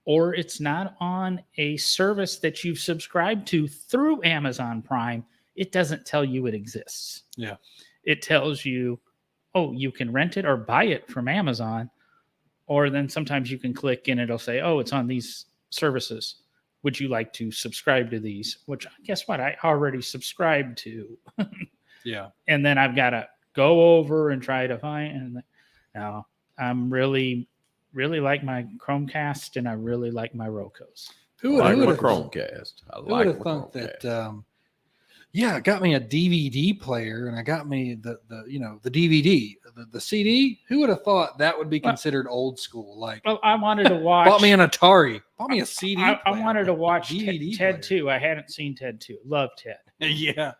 or it's not on a service that you've subscribed to through Amazon Prime, it doesn't tell you it exists. Yeah. It tells you, oh, you can rent it or buy it from Amazon, or then sometimes you can click and it'll say, oh, it's on these services. Would you like to subscribe to these? Which, guess what? I already subscribed to. Yeah. And then I've got to go over and try to find. And now I'm really like my Chromecast, and I really like my Rokos. Who I would like my have Chromecast. I Who like would have my thought Chromecast. that? It got me a DVD player, and I got me the DVD, the CD. Who would have thought that would be considered old school? Like, Well, I wanted to watch. bought me an Atari, bought me a CD. I player, wanted to watch DVD Ted player. 2. I hadn't seen Ted 2. Love Ted. Yeah.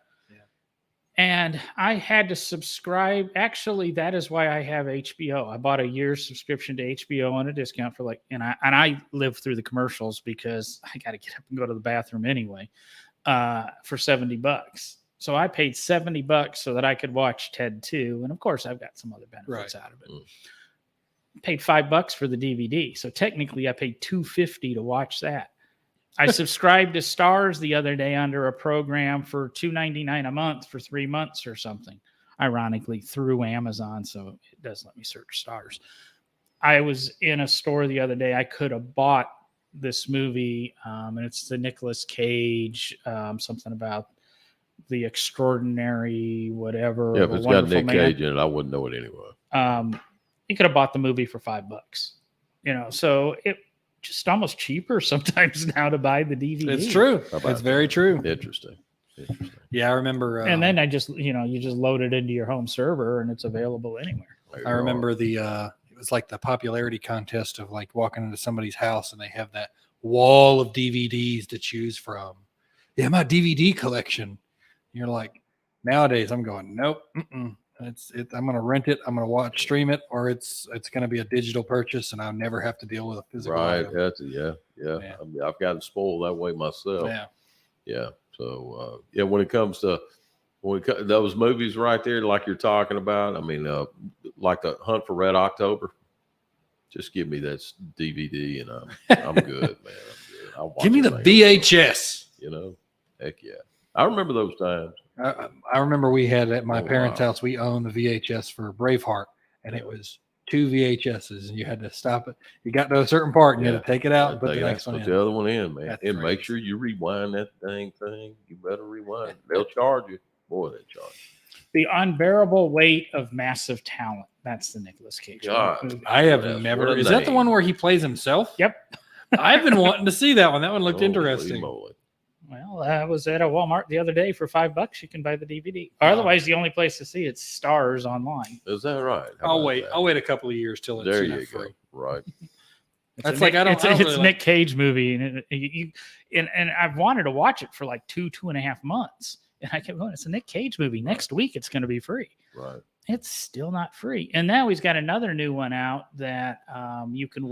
And I had to subscribe. Actually, that is why I have HBO. I bought a year's subscription to HBO on a discount for and I live through the commercials because I got to get up and go to the bathroom anyway, for $70. So I paid $70 so that I could watch Ted 2. And of course, I've got some other benefits out of it. Paid $5 for the DVD. So technically I paid $2.50 to watch that. I subscribed to Stars the other day under a program for $2.99 a month for 3 months or something. Ironically, through Amazon, so it does let me search Stars. I was in a store the other day. I could have bought this movie, and it's the Nicolas Cage, something about the extraordinary whatever. Yeah, if the it's got Wonderful Nick Man. Cage in it, I wouldn't know it anyway. You could have bought the movie for $5. So it just almost cheaper sometimes now to buy the DVD. It's true. How about It's very that? true. Interesting. Yeah, I remember. And then I just, you just load it into your home server and it's available anywhere. There I you remember it was like the popularity contest of like walking into somebody's house and they have that wall of DVDs to choose from. Yeah, my DVD collection. You're like, nowadays I'm going, nope. I'm going to rent it. I'm going to stream it, or it's going to be a digital purchase, and I'll never have to deal with a physical. Right. item. That's yeah. I mean, I've gotten spoiled that way myself. Yeah. So when it comes to those movies right there, like you're talking about, I mean, like the Hunt for Red October, just give me that DVD, and I'm good, man. I'm good. I'll watch Give me the anything. VHS. Heck yeah. I remember those times. I remember we had at my Oh, parents' wow. house, we owned the VHS for Braveheart, and it was 2 VHSs, and you had to stop it. You got to a certain part, and you had to take it out and put the next one in. Put the other one in, man. That's And make crazy. sure you rewind that thing. You better rewind. They'll charge you. Boy, they charge The Unbearable Weight of Massive Talent. That's the Nicolas Cage God. movie. I have That's never. what a Is that the name. one where he plays himself? Yep. I've been wanting to see that one. That one you. looked Holy interesting. moly. Well, I was at a Walmart the other day for $5. You can buy the DVD. Or otherwise, the only place to see it's Stars online. Is that right? How I'll about wait. that? I'll wait a couple of years till it's There you go. free. Right. That's It's like I don't. It's, I don't it's really Nick Cage movie, and I've wanted to watch it for like 2.5 months, and I kept going. It's a Nick Cage movie. Next week, it's going to be free. Right. It's still not free, and now he's got another new one out that you can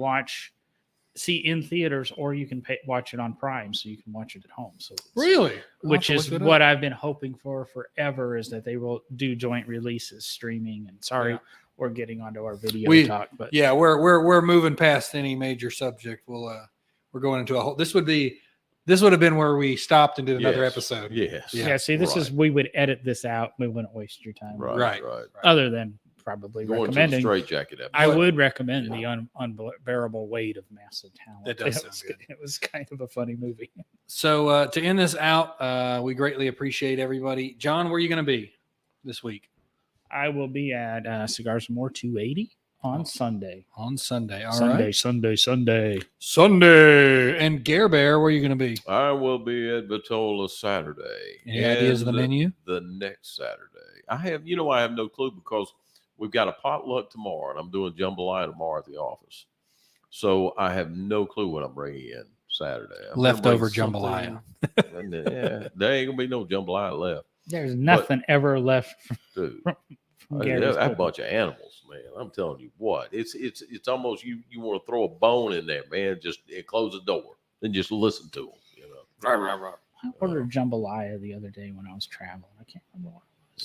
see in theaters, or you can watch it on Prime, so you can watch it at home. So Really? I'll which have to is look that what up. I've been hoping for forever, is that they will do joint releases, streaming. And sorry, Yeah. we're getting onto our video We- talk, but Yeah, we're moving past any major subject. We're going into a whole. This would have been where we stopped and did another Yes. episode. Yes. yeah. See, this is we would edit this out. We wouldn't waste your time. Right. Right. Other than probably Going recommending. to the straight jacket episode. I would recommend the unbearable weight of massive talent. That does sound good. It was kind of a funny movie. So to end this out, we greatly appreciate everybody. John, where are you going to be this week? I will be at Cigars and More 280 on Sunday. On Sunday. All Sunday, right. Sunday. And Gare Bear, where are you going to be? I will be at Vitola Saturday. Any ideas of the menu? The next Saturday. I have no clue because we've got a potluck tomorrow, and I'm doing jambalaya tomorrow at the office. So I have no clue what I'm bringing in Saturday. Leftover jambalaya. Yeah, there ain't gonna be no jambalaya left. There's nothing ever left Dude. from Gary's That cooking. bunch of animals, man. I'm telling you what. It's almost you want to throw a bone in there, man. Just close the door and just listen to them. I ordered jambalaya the other day when I was traveling. I can't remember what.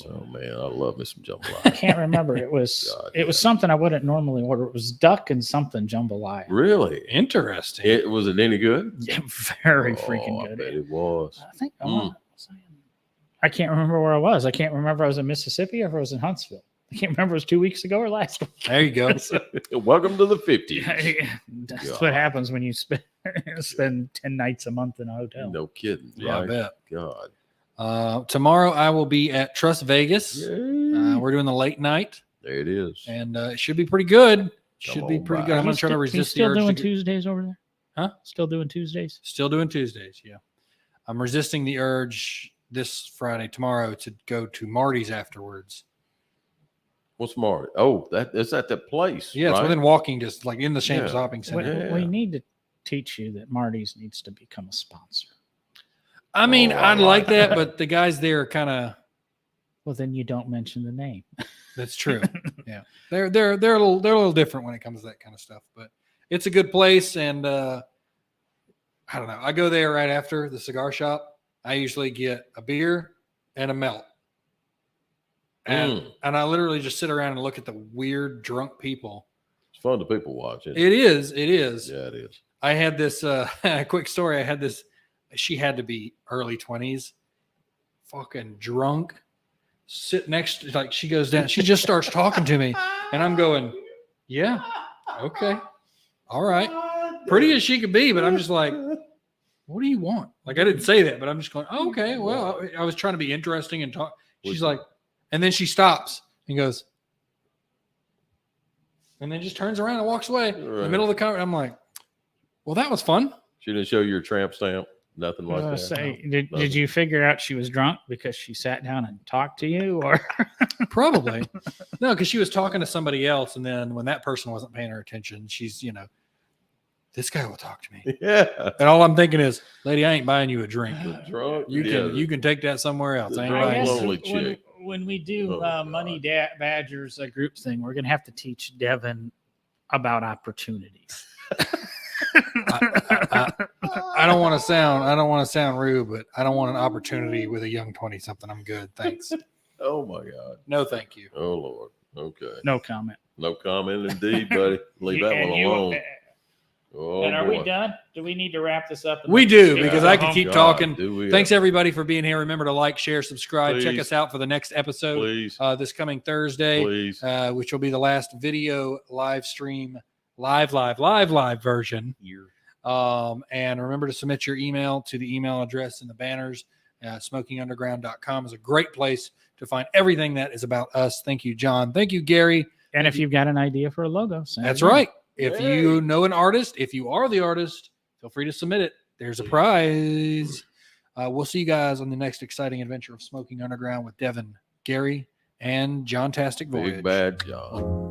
Oh man, I love me some I jambalaya. can't remember. It was was something I wouldn't normally order. It was duck and something jambalaya. Really Interesting. It was it any good? Yeah, very Oh, freaking I good. bet it was. I think I can't remember where I was. I can't remember if I was in Mississippi or if I was in Huntsville. I can't remember if it was 2 weeks ago or last week. There you go. Welcome to the 50s. That's God. what happens when you spend 10 nights a month in a hotel. No kidding. Yeah, I right? bet. God. Tomorrow I will be at Trust Vegas. Yay. We're doing the late night, There it is. and it should be pretty good. Should Come be on pretty by. good. I'm going He's to try to still- resist he's the still urge. doing to Tuesdays over there? Huh? Still doing Tuesdays? Still doing Tuesdays, yeah. I'm resisting the urge this Friday, tomorrow, to go to Marty's afterwards. What's more? Oh, that's at that place. Yeah, it's right? within walking distance, like in the Sham Yeah. Shopping We, Center. Yeah. we need to teach you that Marty's needs to become a sponsor. I mean, Oh, I I'd like like that, that. but the guys there are kind of. Well, then you don't mention the name. That's true. Yeah, they're a little different when it comes to that kind of stuff. But it's a good place, and I don't know. I go there right after the cigar shop. I usually get a beer and a melt, and I literally just sit around and look at the weird drunk people. It's fun to people watch it. It is. Yeah, it is. I had this quick story. I had this. She had to be early 20s, fucking drunk. Sit next to, like, she goes down. She just starts talking to me, and I'm going, yeah, okay, all right. Pretty as she could be, but I'm just like, what do you want? Like, I didn't say that, but I'm just going, oh, okay, well, I was trying to be interesting and talk. She's like, and then she stops and goes, and then just turns around and walks away in the middle of the conversation. I'm like, well, that was fun. She didn't show you your tramp stamp. Nothing like that. Say, No, did you figure out she was drunk because she sat down and talked to you, or Probably. No, because she was talking to somebody else, and then when that person wasn't paying her attention, she's, this guy will talk to me. Yeah. And all I'm thinking is, lady, I ain't buying you a drink. Drunk. You can take that somewhere else. I ain't the I buying guess you. lonely chick. when we do Oh, Money Badgers group thing, we're gonna have to teach Devin about opportunities. I don't want to sound rude, but I don't want an opportunity with a young 20-something. I'm good. Thanks. Oh my God. No, thank you. Oh Lord. Okay. No comment. No comment indeed, buddy. Leave that one alone. Oh, And are boy. we done? Do we need to wrap this up? We do, Yeah. because I could keep God, talking. do we Thanks ever. everybody for being here. Remember to like, share, subscribe. Check Please. us out for the next episode Please. this coming Thursday, Please. which will be the last video live stream, live version. And remember to submit your email to the email address in the banners. Smokingunderground.com is a great place to find everything that is about us. Thank you, John. Thank you, Gary. And if you've got an idea for a logo, send That's it in. right. If Yay. you know an artist, if you are the artist, feel free to submit it. There's a prize. We'll see you guys on the next exciting adventure of Smoking Underground with Devin, Gary, and John Tastic Voyage. Big bad John.